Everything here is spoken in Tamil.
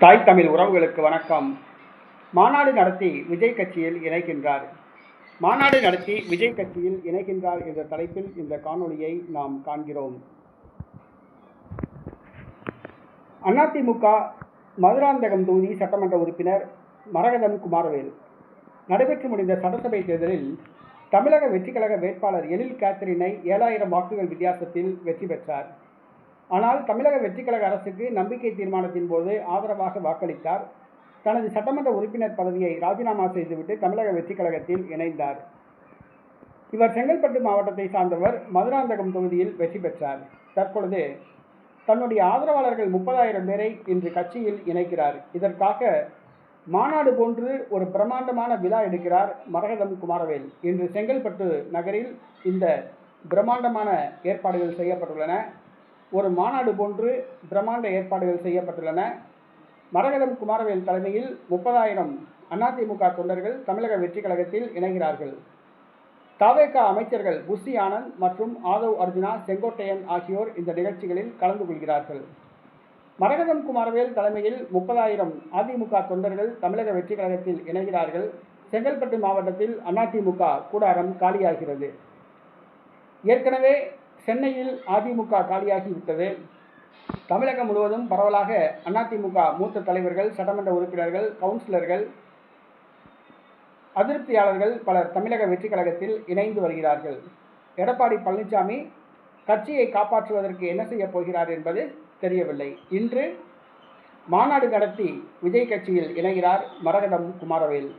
தாய் தமிழ் உறவுகளுக்கு வணக்கம். மாநாடு நடத்தி விஜய் கட்சியில் இணைகின்றார். மாநாடு நடத்தி விஜய் கட்சியில் இணைகின்றார் என்ற தலைப்பில் இந்த காணொளியை நாம் காண்கிறோம். அதிமுக மதுராந்தகம் தொகுதி சட்டமன்ற உறுப்பினர் மரகதம் குமாரவேல் நடைபெற்று முடிந்த சட்டசபை தேர்தலில் தமிழக வெற்றிக்கழக வேட்பாளர் எழில் கேத்தரினை 7000 வாக்குகள் வித்தியாசத்தில் வெற்றி பெற்றார். ஆனால் தமிழக வெற்றிக்கழக அரசுக்கு நம்பிக்கை தீர்மானத்தின் போது ஆதரவாக வாக்களித்தார். தனது சட்டமன்ற உறுப்பினர் பதவியை ராஜினாமா செய்துவிட்டு தமிழக வெற்றிக்கழகத்தில் இணைந்தார். இவர் செங்கல்பட்டு மாவட்டத்தை சார்ந்தவர். மதுராந்தகம் தொகுதியில் வெற்றி பெற்றார். தற்பொழுது தன்னுடைய ஆதரவாளர்கள் 30,000 பேரை இன்று கட்சியில் இணைக்கிறார். இதற்காக மாநாடு போன்று ஒரு பிரம்மாண்டமான விழா எடுக்கிறார் மரகதம் குமாரவேல். இன்று செங்கல்பட்டு நகரில் இந்த பிரம்மாண்டமான ஏற்பாடுகள் செய்யப்பட்டுள்ளன. ஒரு மாநாடு போன்று பிரம்மாண்ட ஏற்பாடுகள் செய்யப்பட்டுள்ளன. மரகதம் குமாரவேல் தலைமையில் 30,000 அதிமுக தொண்டர்கள் தமிழக வெற்றி கழகத்தில் இணைகிறார்கள். தவேக அமைச்சர்கள் புஷி ஆனந்த் மற்றும் ஆதவ் அர்ஜுனா, செங்கோட்டையன் ஆகியோர் இந்த நிகழ்ச்சிகளில் கலந்து கொள்கிறார்கள். மரகதம் குமாரவேல் தலைமையில் 30,000 அதிமுக தொண்டர்கள் தமிழக வெற்றி கழகத்தில் இணைகிறார்கள். செங்கல்பட்டு மாவட்டத்தில் அதிமுக கூடாரம் காலியாகிறது. ஏற்கனவே சென்னையில் அதிமுக காலியாகிவிட்டது. தமிழகம் முழுவதும் பரவலாக அதிமுக மூத்த தலைவர்கள், சட்டமன்ற உறுப்பினர்கள், கவுன்சிலர்கள், அதிருப்தியாளர்கள் பலர் தமிழக வெற்றி கழகத்தில் இணைந்து வருகிறார்கள். எடப்பாடி பழனிசாமி கட்சியை காப்பாற்றுவதற்கு என்ன செய்ய போகிறார் என்பது தெரியவில்லை. இன்று மாநாடு நடத்தி விஜய் கட்சியில் இணைகிறார் மரகதம் குமாரவேல்.